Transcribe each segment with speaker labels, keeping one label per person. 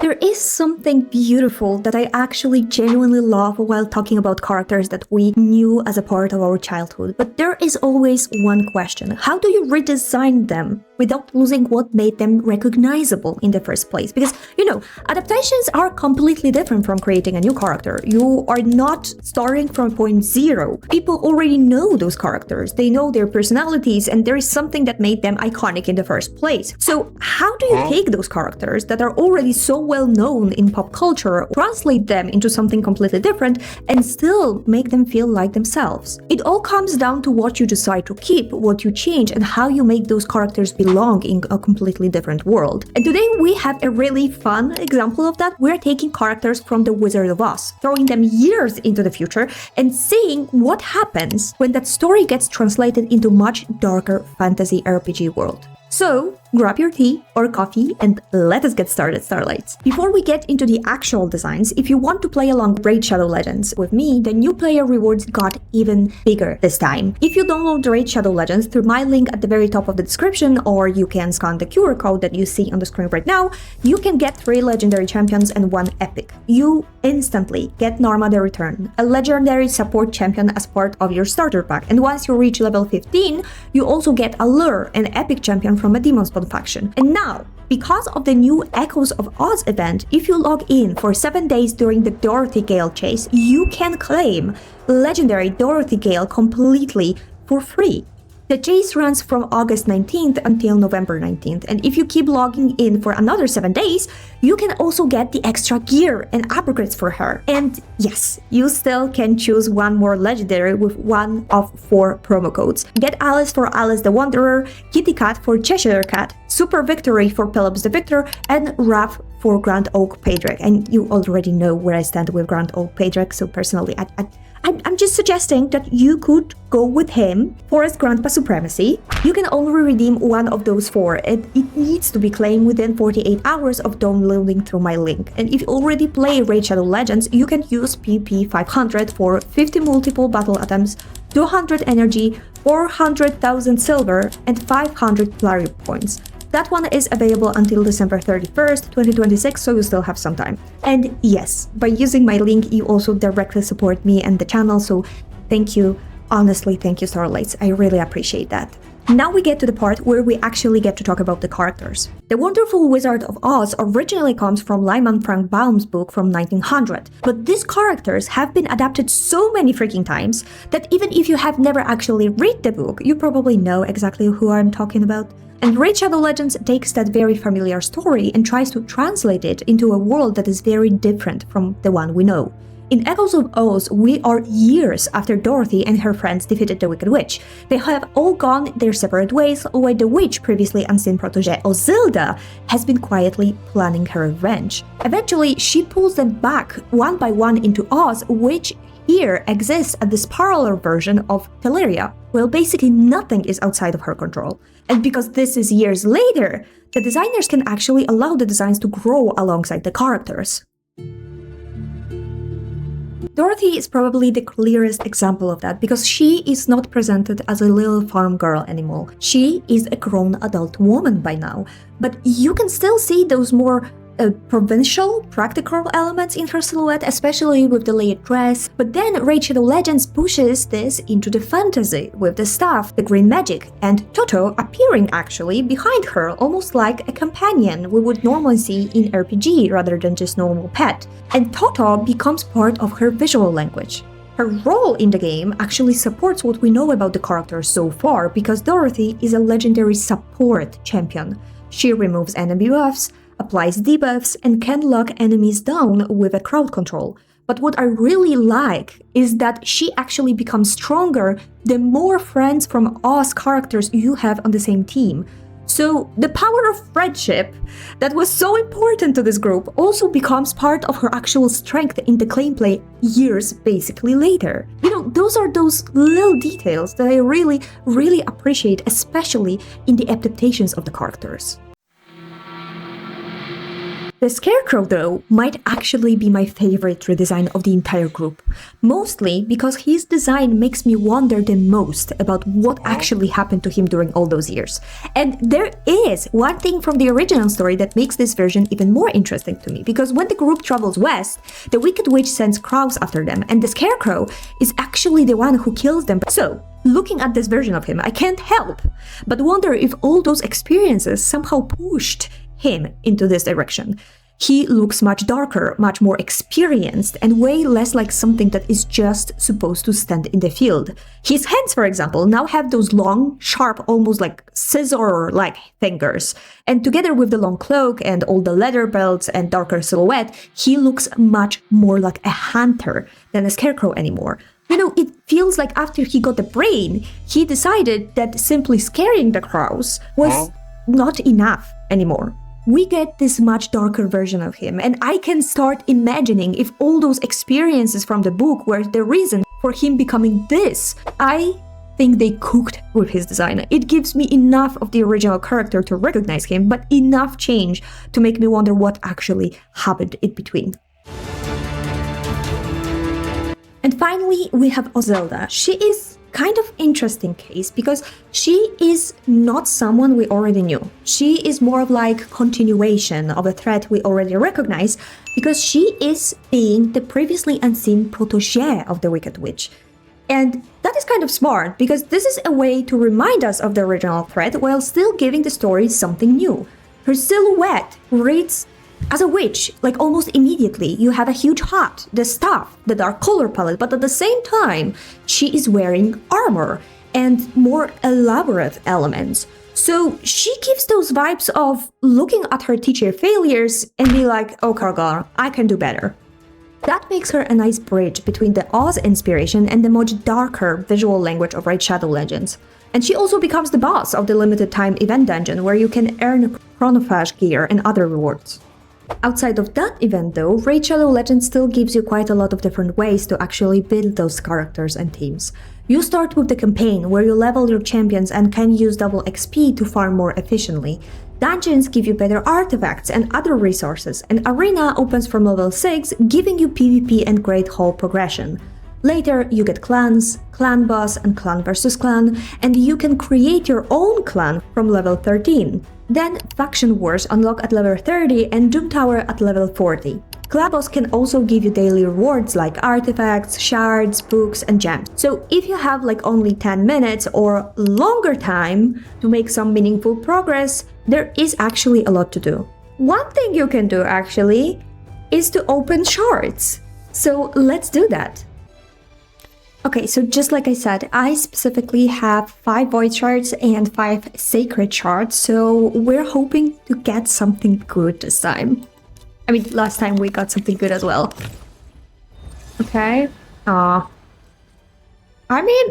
Speaker 1: There is something beautiful that I actually genuinely love while talking about characters that we knew as a part of our childhood. But there is always one question. How do you redesign them without losing what made them recognizable in the first place? Because, adaptations are completely different from creating a new character. You are not starting from point zero. People already know those characters. They know their personalities, and there is something that made them iconic in the first place. So how do you take those characters that are already so well known in pop culture, translate them into something completely different, and still make them feel like themselves? It all comes down to what you decide to keep, what you change, and how you make those characters belong in a completely different world. And today we have a really fun example of that. We're taking characters from The Wizard of Oz, throwing them years into the future, and seeing what happens when that story gets translated into much darker fantasy RPG world. So, grab your tea or coffee and let us get started, Starlights. Before we get into the actual designs, if you want to play along Raid Shadow Legends with me, the new player rewards got even bigger this time. If you download the Raid Shadow Legends through my link at the very top of the description, or you can scan the QR code that you see on the screen right now, you can get 3 legendary champions and 1 epic. You instantly get Narma the Returned, a legendary support champion as part of your starter pack, and once you reach level 15, you also get Alure, an epic champion from a Demon Spawn faction. And now, because of the new Echoes of Oz event, if you log in for 7 days during the Dorothy Gale chase, you can claim legendary Dorothy Gale completely for free. The chase runs from August 19th until November 19th, and if you keep logging in for another 7 days, you can also get the extra gear and upgrades for her. And yes, you still can choose one more legendary with one of 4 promo codes. Get Alice for Alice the Wanderer, KITTYCUT for Cheshire Cat, SUPERVICTORY for Pelops the Victor, and Raph for Grand Oak Paydrek. And you already know where I stand with Grand Oak Paydrek, so personally I'm just suggesting that you could go with him for his Grandpa Supremacy. You can only redeem one of those 4, and it needs to be claimed within 48 hours of downloading through my link. And if you already play Raid Shadow Legends, you can use PP 500 for 50 multiple battle items, 200 energy, 400,000 silver, and 500 Clary points. That one is available until December 31st, 2026, so you still have some time. And yes, by using my link, you also directly support me and the channel, so thank you. Honestly, thank you, Starlights. I really appreciate that. Now we get to the part where we actually get to talk about the characters. The Wonderful Wizard of Oz originally comes from Lyman Frank Baum's book from 1900, but these characters have been adapted so many freaking times that even if you have never actually read the book, you probably know exactly who I'm talking about. And Raid Shadow Legends takes that very familiar story and tries to translate it into a world that is very different from the one we know. In Echoes of Oz, we are years after Dorothy and her friends defeated the Wicked Witch. They have all gone their separate ways, while the witch, previously unseen protege Ozilda, has been quietly planning her revenge. Eventually, she pulls them back one by one into Oz, which here exists at this parallel version of Teleria. Well, basically nothing is outside of her control. And because this is years later, the designers can actually allow the designs to grow alongside the characters. Dorothy is probably the clearest example of that, because she is not presented as a little farm girl anymore. She is a grown adult woman by now, but you can still see those more provincial, practical elements in her silhouette, especially with the layered dress. But then Raid Shadow Legends pushes this into the fantasy with the staff, the green magic, and Toto appearing actually behind her, almost like a companion we would normally see in RPG rather than just normal pet. And Toto becomes part of her visual language. Her role in the game actually supports what we know about the character so far, because Dorothy is a legendary support champion. She removes enemy buffs, applies debuffs, and can lock enemies down with a crowd control. But what I really like is that she actually becomes stronger the more friends from Oz characters you have on the same team. So the power of friendship that was so important to this group also becomes part of her actual strength in the gameplay years basically later. Those are those little details that I really appreciate, especially in the adaptations of the characters. The Scarecrow, though, might actually be my favorite redesign of the entire group, mostly because his design makes me wonder the most about what actually happened to him during all those years. And there is one thing from the original story that makes this version even more interesting to me, because when the group travels west, the Wicked Witch sends crows after them, and the Scarecrow is actually the one who kills them. So, looking at this version of him, I can't help but wonder if all those experiences somehow pushed him into this direction. He looks much darker, much more experienced, and way less like something that is just supposed to stand in the field. His hands, for example, now have those long, sharp, almost like scissor-like fingers. And together with the long cloak and all the leather belts and darker silhouette, he looks much more like a hunter than a scarecrow anymore. You know, it feels like after he got the brain, he decided that simply scaring the crows was not enough anymore. We get this much darker version of him, and I can start imagining if all those experiences from the book were the reason for him becoming this. I think they cooked with his design. It gives me enough of the original character to recognize him, but enough change to make me wonder what actually happened in between. And finally, we have Ozelda. She is kind of interesting case because she is not someone we already knew. She is more of like continuation of a threat we already recognize because she is being the previously unseen protégé of the Wicked Witch. And that is kind of smart because this is a way to remind us of the original threat while still giving the story something new. Her silhouette reads as a witch, like almost immediately. You have a huge hat, the staff, the dark color palette, but at the same time, she is wearing armor and more elaborate elements. So she gives those vibes of looking at her teacher failures and be like, oh Kargar, I can do better. That makes her a nice bridge between the Oz inspiration and the much darker visual language of Raid Shadow Legends. And she also becomes the boss of the limited time event dungeon where you can earn chronophage gear and other rewards. Outside of that event though, Raid Shadow Legends still gives you quite a lot of different ways to actually build those characters and teams. You start with the campaign, where you level your champions and can use double XP to farm more efficiently. Dungeons give you better artifacts and other resources, and Arena opens from level 6, giving you PvP and Great Hall progression. Later, you get clans, clan boss and clan versus clan, and you can create your own clan from level 13. Then, Faction Wars unlock at level 30 and Doom Tower at level 40. Clan boss can also give you daily rewards like artifacts, shards, books, and gems. So if you have like only 10 minutes or longer time to make some meaningful progress, there is actually a lot to do. One thing you can do actually is to open shards. So let's do that. Okay, so just like I said, I specifically have 5 void shards and 5 sacred shards, so we're hoping to get something good this time. I mean, last time we got something good as well. Okay. I mean,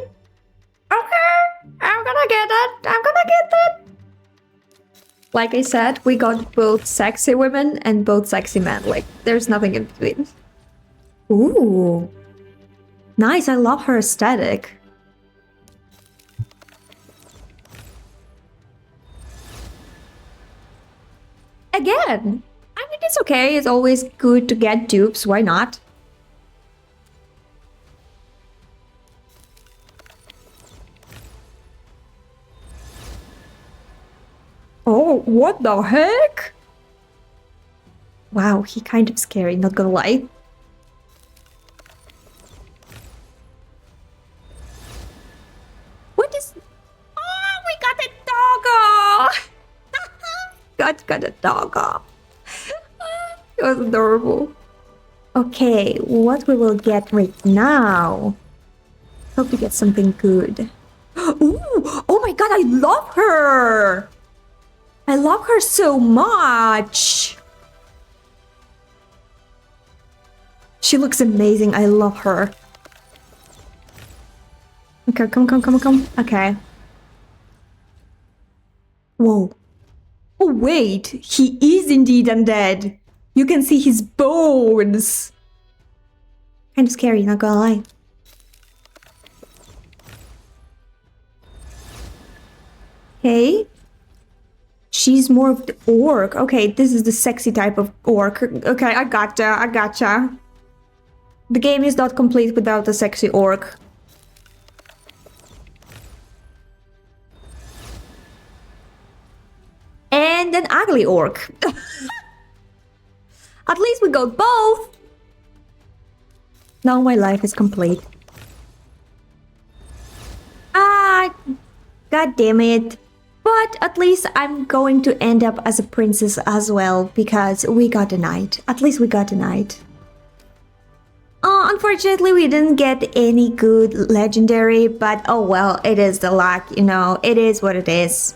Speaker 1: okay, I'm gonna get that. Like I said, we got both sexy women and both sexy men. Like, there's nothing in between. Ooh. Nice, I love her aesthetic. Again, I mean, it's okay. It's always good to get dupes. Why not? Oh, what the heck? Wow, he kind of scary, not gonna lie. What is... Oh, we got a doggo! got a doggo. It was adorable. Okay, what we will get right now? Hope to get something good. Ooh! Oh my god, I love her! I love her so much! She looks amazing, I love her. Okay, come. Okay. Whoa. Oh wait, he is indeed undead. You can see his bones. Kind of scary, not gonna lie. Okay. She's more of the orc. Okay, this is the sexy type of orc. Okay, I gotcha. The game is not complete without a sexy orc. And an ugly orc. At least we got both. Now my life is complete. Ah, god damn it. But at least I'm going to end up as a princess as well, because we got a knight. At least we got a knight. Unfortunately, we didn't get any good legendary, but oh well, it is the luck, you know, it is what it is.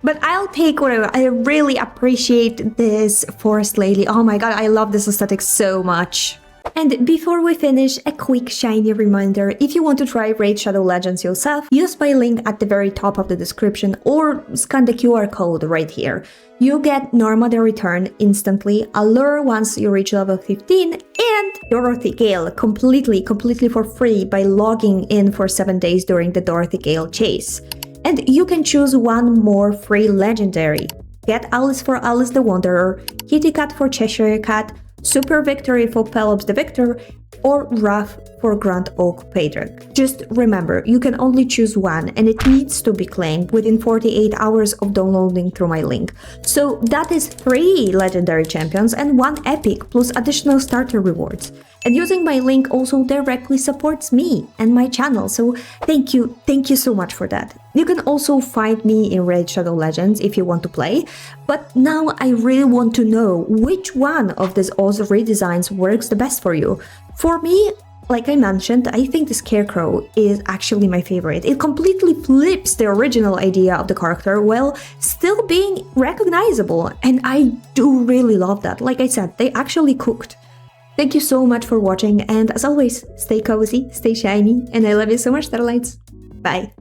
Speaker 1: But I'll take whatever. I really appreciate this forest lady. Oh my god, I love this aesthetic so much. And before we finish, a quick shiny reminder, if you want to try Raid Shadow Legends yourself, use my link at the very top of the description or scan the QR code right here. You get Narma the Returned instantly, Alure once you reach level 15, and Dorothy Gale completely for free by logging in for 7 days during the Dorothy Gale chase. And you can choose one more free legendary. Get Alice for Alice the Wanderer, KITTYCUT for Cheshire Cat, SUPERVICTORY for Pelops the Victor, or Ruff for Grand Oak Patriarch. Just remember, you can only choose one and it needs to be claimed within 48 hours of downloading through my link. So that is 3 legendary champions and 1 epic plus additional starter rewards. And using my link also directly supports me and my channel, so thank you so much for that. You can also find me in Raid Shadow Legends if you want to play, but now I really want to know which one of these awesome redesigns works the best for you. For me, like I mentioned, I think the Scarecrow is actually my favorite. It completely flips the original idea of the character while still being recognizable, and I do really love that. Like I said, they actually cooked. Thank you so much for watching, and as always, stay cozy, stay shiny, and I love you so much, Starlights. Bye!